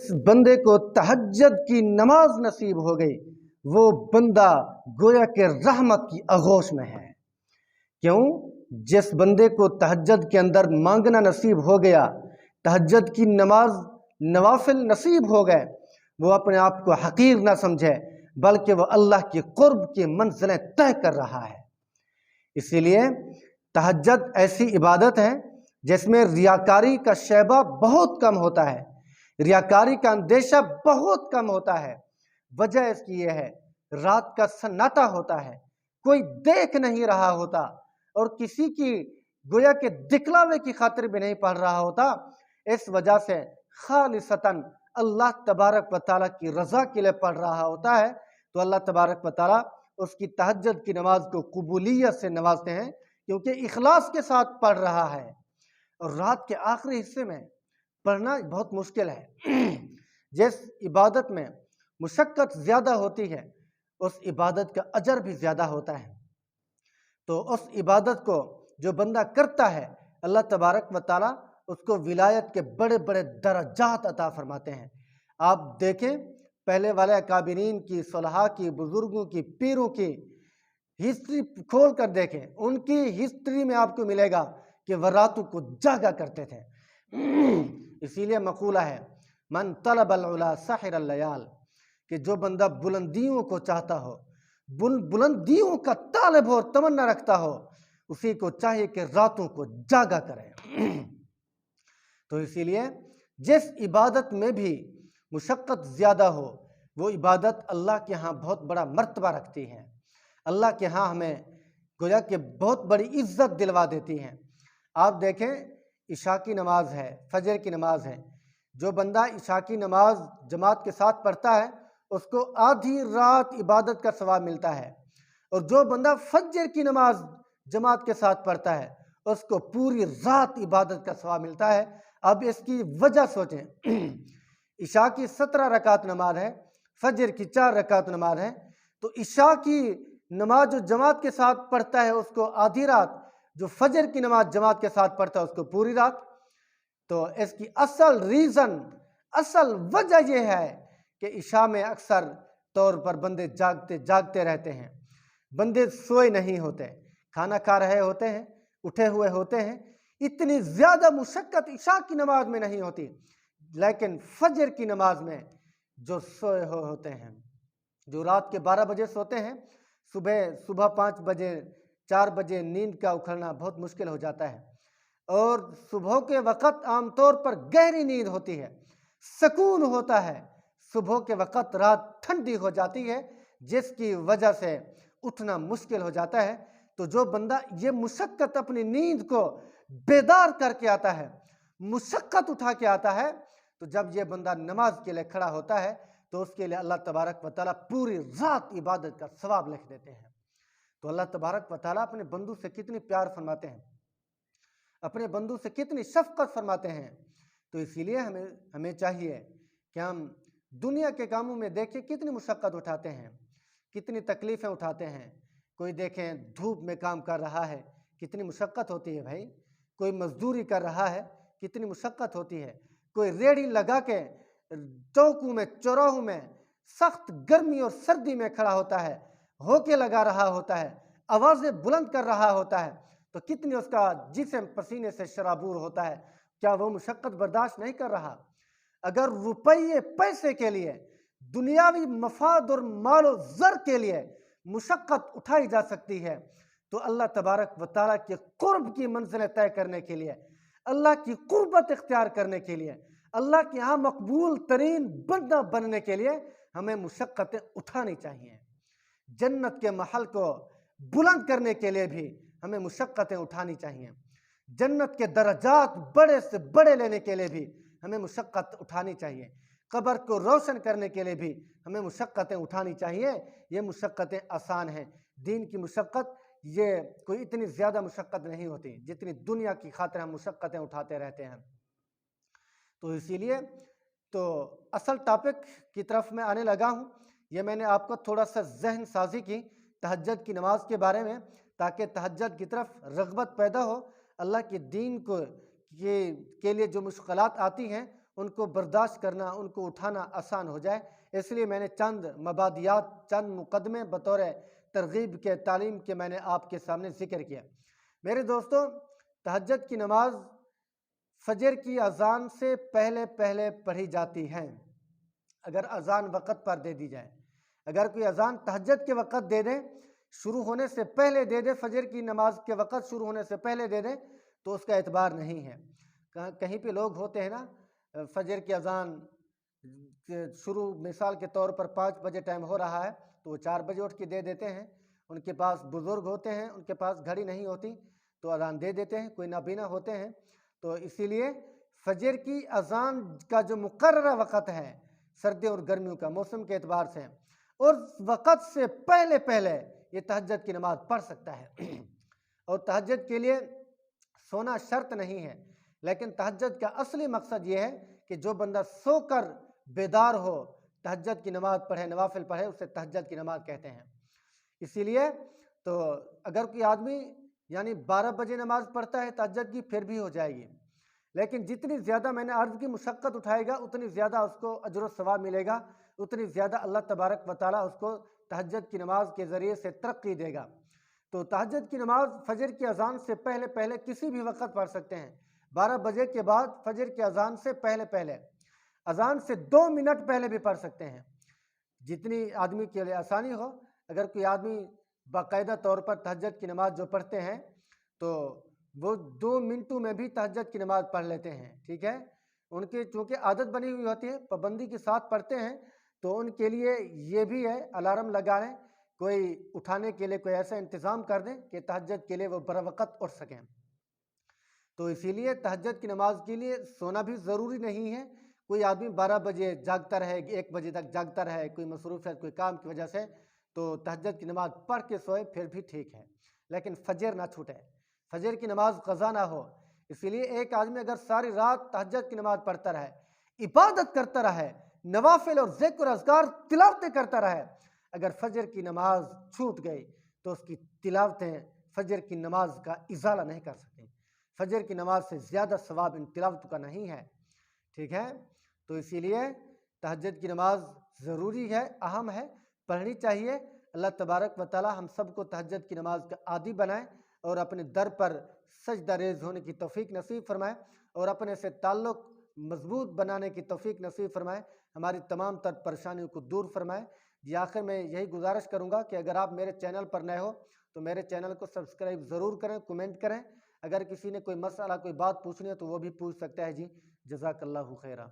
جس بندے کو تہجد کی نماز نصیب ہو گئی وہ بندہ گویا کہ رحمت کی آغوش میں ہے۔ کیوں؟ جس بندے کو تہجد کے اندر مانگنا نصیب ہو گیا، تہجد کی نماز نوافل نصیب ہو گئے، وہ اپنے آپ کو حقیر نہ سمجھے بلکہ وہ اللہ کی قرب کی منزلیں طے کر رہا ہے۔ اسی لیے تہجد ایسی عبادت ہے جس میں ریاکاری کا شیبہ بہت کم ہوتا ہے، ریاکاری کا اندیشہ بہت کم ہوتا ہے۔ وجہ اس کی یہ ہے، رات کا سناٹا ہوتا ہے، کوئی دیکھ نہیں رہا ہوتا اور کسی کی گویا کہ دکھلاوے کی خاطر بھی نہیں پڑھ رہا ہوتا۔ اس وجہ سے خالصتاً اللہ تبارک و تعالیٰ کی رضا کے لیے پڑھ رہا ہوتا ہے، تو اللہ تبارک و تعالیٰ اس کی تہجد کی نماز کو قبولیت سے نوازتے ہیں کیونکہ اخلاص کے ساتھ پڑھ رہا ہے۔ اور رات کے آخری حصے میں پڑھنا بہت مشکل ہے۔ جس عبادت میں مشقت زیادہ ہوتی ہے اس عبادت کا اجر بھی زیادہ ہوتا ہے، تو اس عبادت کو جو بندہ کرتا ہے اللہ تبارک و تعالیٰ اس کو ولایت کے بڑے بڑے درجات عطا فرماتے ہیں۔ آپ دیکھیں پہلے والے اکابرین کی، صلحاء کی، بزرگوں کی، پیروں کی ہسٹری کھول کر دیکھیں، ان کی ہسٹری میں آپ کو ملے گا کہ وہ راتوں کو جاگا کرتے تھے۔ اسی لیے مقولہ ہے من طلب العلا سحر اللیال، کہ جو بندہ بلندیوں کو چاہتا ہو، بلندیوں کا طالب ہو، تمنا رکھتا ہو، اسی کو چاہیے کہ راتوں کو جاگا کرے۔ تو اسی لیے جس عبادت میں بھی مشقت زیادہ ہو وہ عبادت اللہ کے ہاں بہت بڑا مرتبہ رکھتی ہے، اللہ کے ہاں ہمیں گویا کہ بہت بڑی عزت دلوا دیتی ہیں۔ آپ دیکھیں عشاء کی نماز ہے، فجر کی نماز ہے، جو بندہ عشاء کی نماز جماعت کے ساتھ پڑھتا ہے اس کو آدھی رات عبادت کا ثواب ملتا ہے، اور جو بندہ فجر کی نماز جماعت کے ساتھ پڑھتا ہے اس کو پوری رات عبادت کا ثواب ملتا ہے۔ اب اس کی وجہ سوچیں، عشاء کی 17 رکعت نماز ہے، فجر کی 4 رکعت نماز ہے، تو عشاء کی نماز جو جماعت کے ساتھ پڑھتا ہے اس کو آدھی رات، جو فجر کی نماز جماعت کے ساتھ پڑھتا ہے اس کو پوری رات۔ تو اس کی اصل وجہ یہ ہے کہ عشاء میں اکثر طور پر بندے جاگتے رہتے ہیں، بندے سوئے نہیں ہوتے، کھانا کھا رہے ہوتے ہیں، اٹھے ہوئے ہوتے ہیں، اتنی زیادہ مشقت عشاء کی نماز میں نہیں ہوتی، لیکن فجر کی نماز میں جو سوئے ہوتے ہیں، جو رات کے 12 بجے سوتے ہیں، صبح 5 بجے 4 بجے نیند کا اکھڑنا بہت مشکل ہو جاتا ہے، اور صبح کے وقت عام طور پر گہری نیند ہوتی ہے، سکون ہوتا ہے، صبح کے وقت رات ٹھنڈی ہو جاتی ہے جس کی وجہ سے اٹھنا مشکل ہو جاتا ہے۔ تو جو بندہ یہ مشقت اپنی نیند کو بیدار کر کے آتا ہے، مشقت اٹھا کے آتا ہے، تو جب یہ بندہ نماز کے لیے کھڑا ہوتا ہے تو اس کے لیے اللہ تبارک و تعالیٰ پوری رات عبادت کا ثواب لکھ دیتے ہیں۔ تو اللہ تبارک و تعالیٰ اپنے بندوں سے کتنی پیار فرماتے ہیں، اپنے بندوں سے کتنی شفقت فرماتے ہیں۔ تو اسی لیے ہمیں چاہیے کہ ہم دنیا کے کاموں میں دیکھیں کتنی مشقت اٹھاتے ہیں، کتنی تکلیفیں اٹھاتے ہیں۔ کوئی دیکھیں دھوپ میں کام کر رہا ہے، کتنی مشقت ہوتی ہے بھائی، کوئی مزدوری کر رہا ہے، کتنی مشقت ہوتی ہے، کوئی ریڑھی لگا کے چوکوں میں، چوراہوں میں سخت گرمی اور سردی میں کھڑا ہوتا ہے، ہوکے لگا رہا ہوتا ہے، آوازیں بلند کر رہا ہوتا ہے، تو کتنی اس کا جسم پسینے سے شرابور ہوتا ہے، کیا وہ مشقت برداشت نہیں کر رہا؟ اگر روپیے پیسے کے لیے، دنیاوی مفاد اور مال و زر کے لیے مشقت اٹھائی جا سکتی ہے تو اللہ تبارک و تعالیٰ کے قرب کی منزلیں طے کرنے کے لیے، اللہ کی قربت اختیار کرنے کے لیے، اللہ کے ہاں مقبول ترین بندہ بننے کے لیے ہمیں مشقتیں اٹھانی چاہیے۔ جنت کے محل کو بلند کرنے کے لیے بھی ہمیں مشقتیں اٹھانی چاہیے، جنت کے درجات بڑے سے بڑے لینے کے لیے بھی ہمیں مشقت اٹھانی چاہیے، قبر کو روشن کرنے کے لیے بھی ہمیں مشقتیں اٹھانی چاہیے۔ یہ مشقتیں آسان ہیں، دین کی مشقت یہ کوئی اتنی زیادہ مشقت نہیں ہوتی جتنی دنیا کی خاطر ہم مشقتیں اٹھاتے رہتے ہیں۔ تو اسی لیے تو اصل ٹاپک کی طرف میں آنے لگا ہوں، یہ میں نے آپ کو تھوڑا سا ذہن سازی کی تہجد کی نماز کے بارے میں تاکہ تہجد کی طرف رغبت پیدا ہو، اللہ کے دین کو کے لیے جو مشکلات آتی ہیں ان کو برداشت کرنا، ان کو اٹھانا آسان ہو جائے۔ اس لیے میں نے چند مبادیات، چند مقدمے بطور ترغیب کے، تعلیم کے میں نے آپ کے سامنے ذکر کیا۔ میرے دوستو، تہجد کی نماز فجر کی اذان سے پہلے پہلے پڑھی جاتی ہے۔ اگر اذان وقت پر دے دی جائے، اگر کوئی اذان تہجد کے وقت دے دیں، شروع ہونے سے پہلے دے دے، فجر کی نماز کے وقت شروع ہونے سے پہلے دے دیں، تو اس کا اعتبار نہیں ہے۔ کہیں پہ لوگ ہوتے ہیں نا، فجر کی اذان شروع مثال کے طور پر 5 بجے ٹائم ہو رہا ہے تو وہ 4 بجے اٹھ کے دے دیتے ہیں۔ ان کے پاس بزرگ ہوتے ہیں، ان کے پاس گھڑی نہیں ہوتی تو اذان دے دیتے ہیں، کوئی نابینا ہوتے ہیں۔ تو اسی لیے فجر کی اذان کا جو مقررہ وقت ہے سردیوں اور گرمیوں کا موسم کے اعتبار سے، اور وقت سے پہلے پہلے یہ تہجد کی نماز پڑھ سکتا ہے۔ اور تہجد کے لیے سونا شرط نہیں ہے، لیکن تہجد کا اصلی مقصد یہ ہے کہ جو بندہ سو کر بیدار ہو، تہجد کی نماز پڑھے، نوافل پڑھے، اسے تہجد کی نماز کہتے ہیں۔ اسی لیے تو اگر کوئی آدمی یعنی 12 بجے نماز پڑھتا ہے تہجد کی، پھر بھی ہو جائے گی، لیکن جتنی زیادہ میں نے عرض کی مشقت اٹھائے گا اتنی زیادہ اس کو اجر و ثواب ملے گا، اتنی زیادہ اللہ تبارک و تعالیٰ اس کو تہجد کی نماز کے ذریعے سے ترقی دے گا۔ تو تہجد کی نماز فجر کی اذان سے پہلے پہلے کسی بھی وقت پڑھ سکتے ہیں۔ 12 بجے کے بعد فجر کی اذان سے پہلے پہلے، اذان سے 2 منٹ پہلے بھی پڑھ سکتے ہیں، جتنی آدمی کے لیے آسانی ہو۔ اگر کوئی آدمی باقاعدہ طور پر تہجد کی نماز جو پڑھتے ہیں تو وہ 2 منٹوں میں بھی تہجد کی نماز پڑھ لیتے ہیں، ٹھیک ہے۔ ان کی چونکہ عادت بنی ہوئی ہوتی ہے، پابندی کے ساتھ پڑھتے ہیں، تو ان کے لیے یہ بھی ہے الارم لگا لیں، کوئی اٹھانے کے لیے کوئی ایسا انتظام کر دیں کہ تہجد کے لیے وہ بروقت اٹھ سکیں۔ تو اسی لیے تہجد کی نماز کے لیے سونا بھی ضروری نہیں ہے۔ کوئی آدمی 12 بجے جاگتا رہے، 1 بجے تک جاگتا رہے، کوئی مصروفیت، کوئی کام کی وجہ سے، تو تہجد کی نماز پڑھ کے سوئے پھر بھی ٹھیک ہے، لیکن فجر نہ چھوٹے، فجر کی نماز قضا نہ ہو۔ اسی لیے ایک آدمی اگر ساری رات تہجد کی نماز پڑھتا رہے، عبادت کرتا رہے، نوافل اور ذکر اذکار تلاوتیں کرتا رہے، اگر فجر کی نماز چھوٹ گئی تو اس کی تلاوتیں فجر کی نماز کا ازالہ نہیں کر سکیں۔ فجر کی نماز سے زیادہ ثواب ان تلاوت کا نہیں ہے، ٹھیک ہے۔ تو اسی لیے تہجد کی نماز ضروری ہے، اہم ہے، پڑھنی چاہیے۔ اللہ تبارک و تعالی ہم سب کو تہجد کی نماز کا عادی بنائے اور اپنے در پر سجدہ ریز ہونے کی توفیق نصیب فرمائے، اور اپنے سے تعلق مضبوط بنانے کی توفیق نصیب فرمائے، ہماری تمام تر پریشانیوں کو دور فرمائے۔ جی آخر میں یہی گزارش کروں گا کہ اگر آپ میرے چینل پر نئے ہو تو میرے چینل کو سبسکرائب ضرور کریں، کومنٹ کریں۔ اگر کسی نے کوئی مسئلہ، کوئی بات پوچھنی ہے تو وہ بھی پوچھ سکتا ہے۔ جی جزاک اللہ خیرہ۔